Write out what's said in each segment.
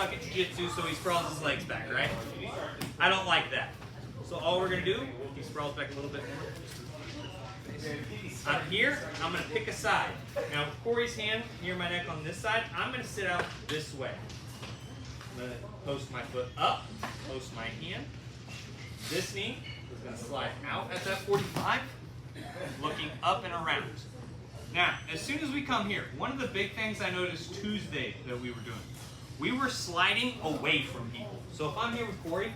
suck at jiu-jitsu, so he sprawls his legs back, right? I don't like that. So all we're going to do, he sprawls back a little bit more. I'm here, I'm going to pick a side. Now with Corey's hand near my neck on this side, I'm going to sit out this way. I'm going to post my foot up, post my hand. This knee is going to slide out at that 45, looking up and around. Now, as soon as we come here, one of the big things I noticed Tuesday that we were doing, we were sliding away from people. So if I'm here with Corey,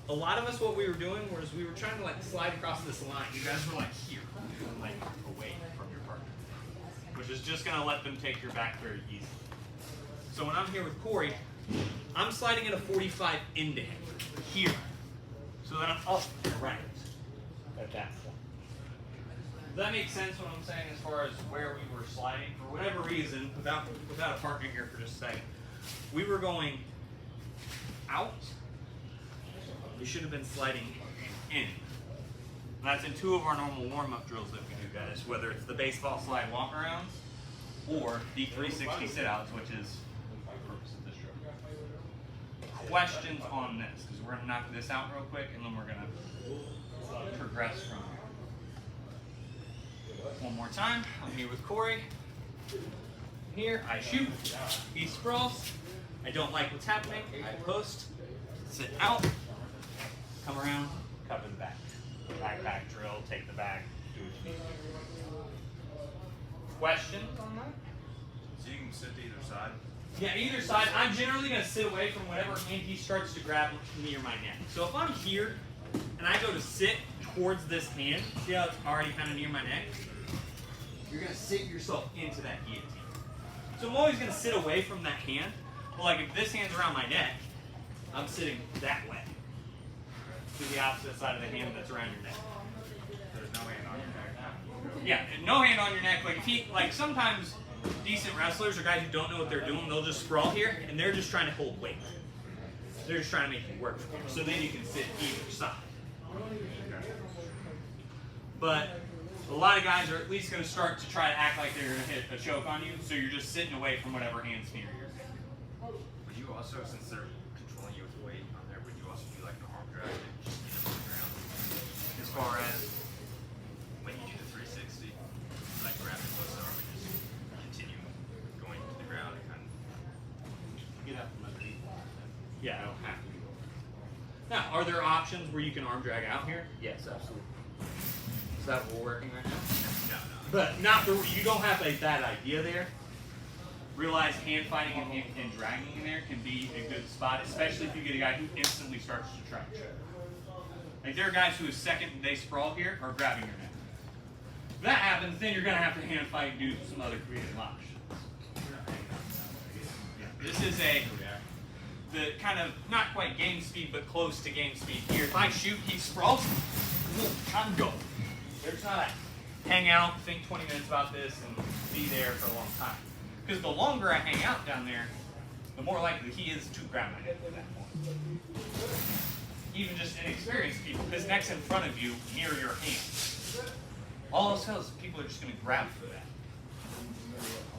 a lot of us, what we were doing was we were trying to like slide across this line. You guys were like here, like away from your partner, which is just going to let them take your back very easily. So when I'm here with Corey, I'm sliding at a 45 into him, here, so that I'm up and around at that point. Does that make sense what I'm saying as far as where we were sliding? For whatever reason, without a partner here for just a second, we were going out. We should have been sliding in. And that's in 2 of our normal warm-up drills that we do, guys, whether it's the baseball slide walk-arounds or the 360 sit-outs, which is the purpose of this drill. Questions on this, because we're going to knock this out real quick, and then we're going to progress from here. One more time, I'm here with Corey. Here, I shoot, he sprawls. I don't like what's happening, I post, sit out, come around, cover the back. Backpack drill, take the bag, do what you need. Questions on that? So you can sit to either side? Yeah, either side. I'm generally going to sit away from whatever hand he starts to grab near my neck. So if I'm here and I go to sit towards this hand, see how it's already kind of near my neck? You're going to sit yourself into that guillotine. So I'm always going to sit away from that hand. But like if this hand's around my neck, I'm sitting that way to the opposite side of the hand that's around your neck. There's no hand on your neck. Yeah, no hand on your neck. Like if he, like sometimes decent wrestlers or guys who don't know what they're doing, they'll just sprawl here and they're just trying to hold weight. They're just trying to make you work for them. So then you can sit either side. But a lot of guys are at least going to start to try to act like they're going to hit a choke on you, so you're just sitting away from whatever hand's near your neck. Would you also, since they're controlling you with weight on there, would you also do like an arm drag and just get them on the ground? As far as when you do the 360, like grab it close arm and just continue going to the ground and kind of Get up from underneath. Yeah, I don't have to do it. Now, are there options where you can arm drag out here? Yes, absolutely. Is that what we're working right now? no. But not the, you don't have a bad idea there. Realize hand fighting and dragging in there can be a good spot, especially if you get a guy who instantly starts to try. Like there are guys who, the second they sprawl here, are grabbing your neck. If that happens, then you're going to have to hand fight and do some other creative options. This is the kind of, not quite game speed, but close to game speed here. If I shoot, he sprawls, I'm going. There's not a hang out, think 20 minutes about this, and be there for a long time. Because the longer I hang out down there, the more likely he is to grab my neck at that point. Even just inexperienced people, his neck's in front of you, near your hand. All else fails, people are just going to grab for that.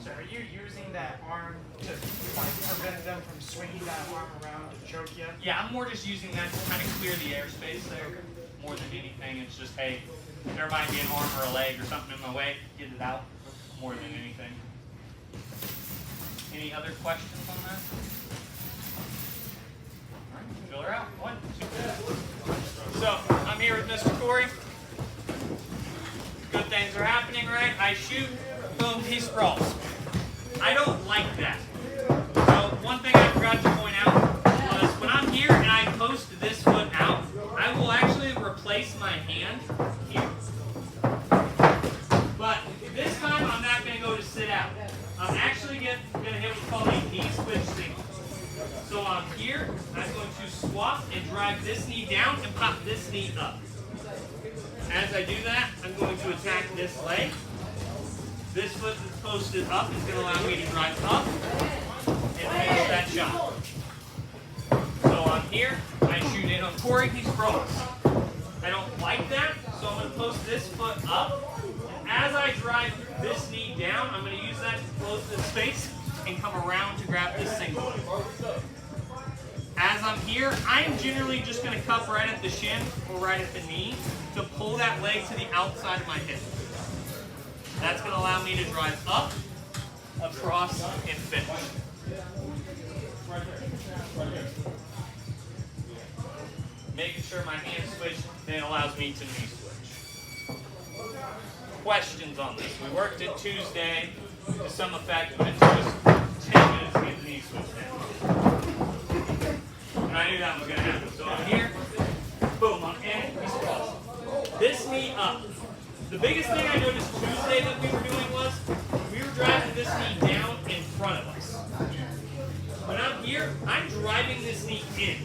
So are you using that arm to prevent them from swinging that arm around to choke you? Yeah, I'm more just using that to kind of clear the airspace there. More than anything, it's just, hey, there might be an arm or a leg or something in my way, get it out more than anything. Any other questions on that? All right, fill her out. 1, 2, 3. So, I'm here with Mr. Corey. Good things are happening, right? I shoot, boom, he sprawls. I don't like that. So, one thing I forgot to point out was when I'm here and I post this foot out, I will actually replace my hand here. But this time I'm not going to go to sit out. I'm actually going to hit what's called a knee switch single. So I'm here, I'm going to swap and drive this knee down and pop this knee up. As I do that, I'm going to attack this leg. This foot that's posted up is going to allow me to drive up and finish that shot. So I'm here, I shoot in on Corey, he sprawls. I don't like that, so I'm going to post this foot up. And as I drive this knee down, I'm going to use that to close this space and come around to grab this single. here, I'm generally just going to cup right at the shin or right at the knee to pull that leg to the outside of my hip. That's going to allow me to drive up, across, and finish. Making sure my hands switch then allows me to knee switch. Questions on this? We worked it Tuesday to some effect, but it took us 10 minutes to get the knee switch down. And I knew that was going to happen. So I'm here, boom, I'm in, knee sprawls. This knee up. The biggest thing I noticed Tuesday that we were doing was we were driving this knee down in front of us. When I'm here, I'm driving this knee in.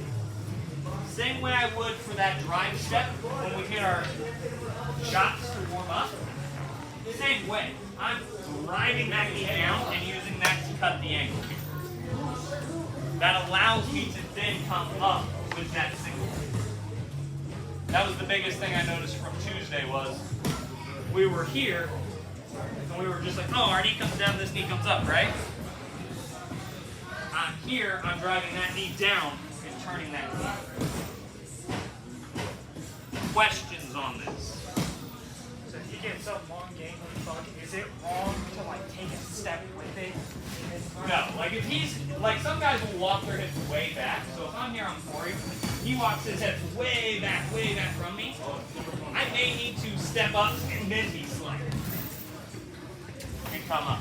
Same way I would for that drive step when we hit our shots to warm up. Same way. I'm driving that knee down and using that to cut the angle here. That allows me to then come up with that single leg. That was the biggest thing I noticed from Tuesday was we were here and we were just like, oh, our knee comes down, this knee comes up, right? I'm here, I'm driving that knee down and turning that knee. Questions on this? So if you get some long gangly fuck, is it wrong to like take a step with it? No, like if he's, like some guys will walk their hips way back, so if I'm here on Corey, he walks his hips way back from me, I may need to step up and then be sliding. And come up.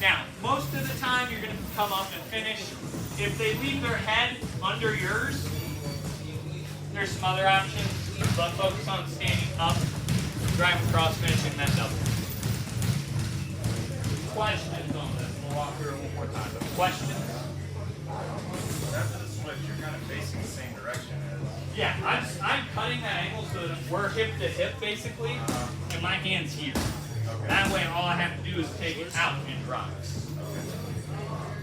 Now, most of the time you're going to come up and finish. If they leave their head under yours, there's some other options, but focus on standing up, drive across, finishing that double. Questions on this? We'll walk through it one more time. Questions? After the switch, you're kind of facing the same direction as. Yeah, I'm cutting that angle so that we're hip to hip basically, and my hand's here. Okay. That way all I have to do is take it out and drive.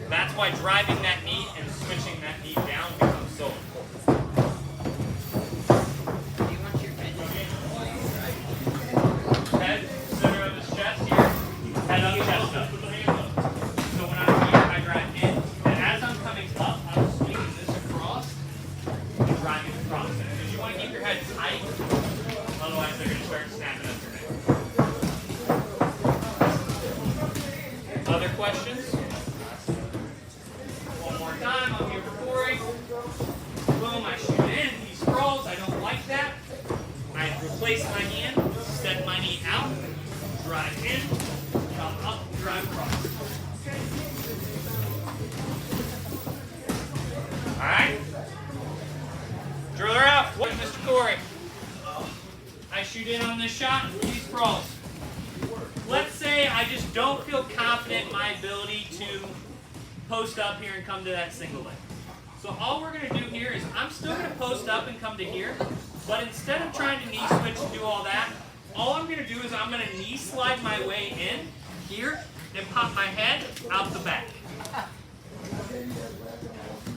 That's why driving that knee and switching that knee down becomes so important. Head, center of his chest here, head up, chest up. So when I'm here, I drive in, and as I'm coming up, I'm swinging this across and driving across. Because you want to keep your head tight, otherwise they're going to start snapping up your neck. Other questions? One more time, I'm here for Corey. Boom, I shoot in, he sprawls, I don't like that. I replace my hand, step my knee out, drive in, come up, drive across. Alright? Driller out. What is Mr. Corey? I shoot in on this shot, he sprawls. Let's say I just don't feel confident in my ability to post up here and come to that single leg. So all we're going to do here is I'm still going to post up and come to here, but instead of trying to knee switch and do all that, all I'm going to do is I'm going to knee slide my way in here and pop my head out the back.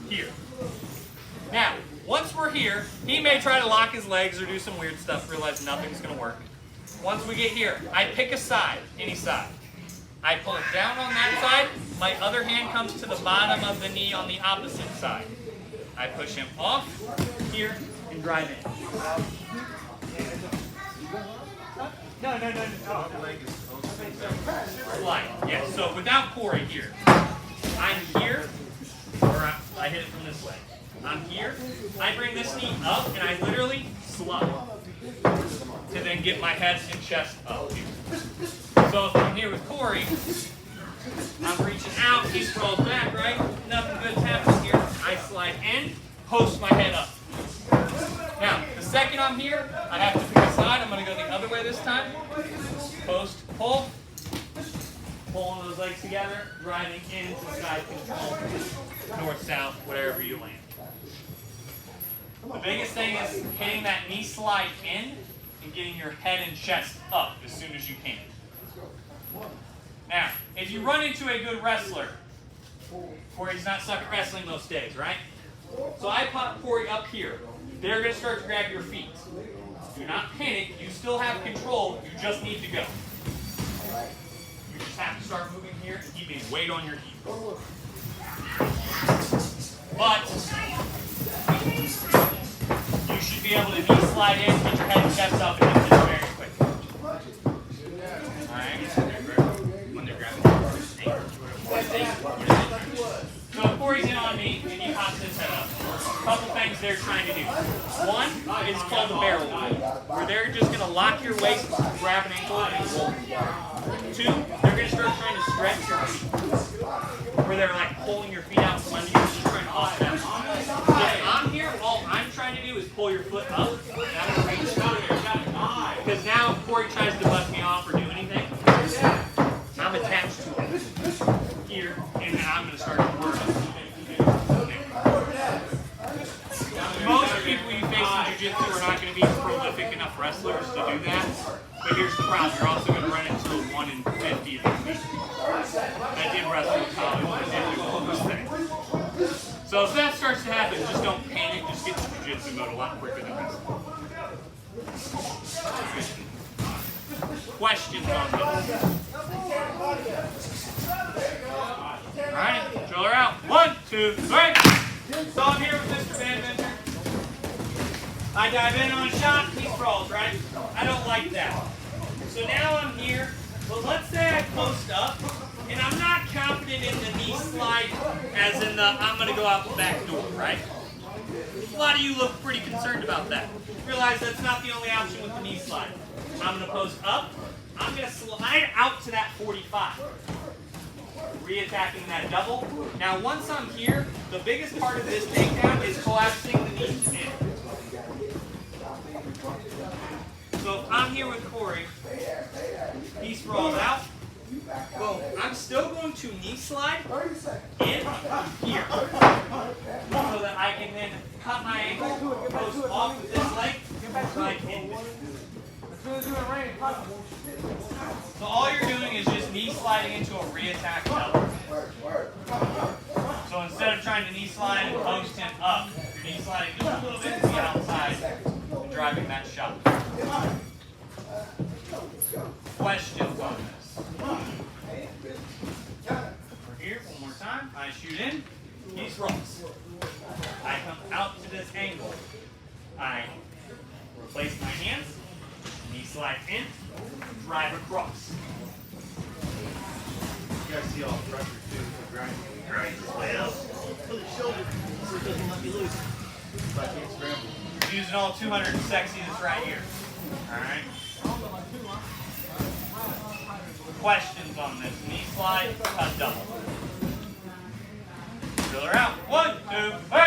Here. Now, once we're here, he may try to lock his legs or do some weird stuff, realize nothing's going to work. Once we get here, I pick a side, any side. I pull it down on that side, my other hand comes to the bottom of the knee on the opposite side. I push him off, here, and drive in. No. Slide. Yeah, so without Corey here, I'm here, or I hit it from this way. I'm here, I bring this knee up, and I literally slide to then get my head and chest up here. So if I'm here with Corey, I'm reaching out, he sprawls back, right? Nothing good's happening here. I slide in, post my head up. Now, the second I'm here, I have to pick a side. I'm going to go the other way this time. Post, pull. Pulling those legs together, driving into side control. North, south, wherever you land. The biggest thing is hitting that knee slide in and getting your head and chest up as soon as you can. Now, if you run into a good wrestler, Corey's not stuck at wrestling most days, right? So I pop Corey up here. They're going to start to grab your feet. Do not panic. You still have control. You just need to go. You just have to start moving here and keeping weight on your heels. But couple things they're trying to do. One is called a barrel roll, where they're just going to lock your waist, grab an ankle, and roll. Two, they're going to start trying to stretch your feet, where they're like pulling your feet out from under you, just trying to offset. If I'm here, all I'm trying to do is pull your foot up, and I'm going to reach out here. Because now if Corey tries to bust me off or do anything, I'm attached to him here, and then I'm going to start working. Most people you face in jiu-jitsu are not going to be prolific enough wrestlers to do that. But here's the problem. You're also going to run into a 1 in 50 if you meet. I did wrestle in college. I did do all those things. So if that starts to happen, just don't panic. Just get to jiu-jitsu mode a lot quicker than wrestling. Questions on this? Alright, drill her out. 1, 2, 3. So I'm here with Mr. Van Venter. I dive in on a shot, he sprawls, right? I don't like that. So now I'm here, but let's say I post up, and I'm not confident in the knee slide, as in the I'm going to go out the back door, right? A lot of you look pretty concerned about that. Realize that's not the only option with the knee slide. I'm going to post up, I'm going to slide out to that 45. Re-attacking that double. Now once I'm here, the biggest part of this takedown is collapsing the knees in. So if I'm here with Corey, he sprawls out. Boom. I'm still going to knee slide in here. So that I can then cut my ankle, post off with this leg, slide in. So all you're doing is just knee sliding into a re-attack double. So instead of trying to knee slide and post him up, you're knee sliding just a little bit to the outside and driving that shot. Questions on this? We're here, one more time. I shoot in, he rolls. I come out to this angle. I replace my hands, knee slide in, drive across. You guys see all the pressure too, the grind. Grind his way up. Put his shoulder so it doesn't let me loose. So I can't scramble. Using all 260 that's right here. Alright. Questions on this? Knee slide, cut double. Drill her out. 1, 2, 3.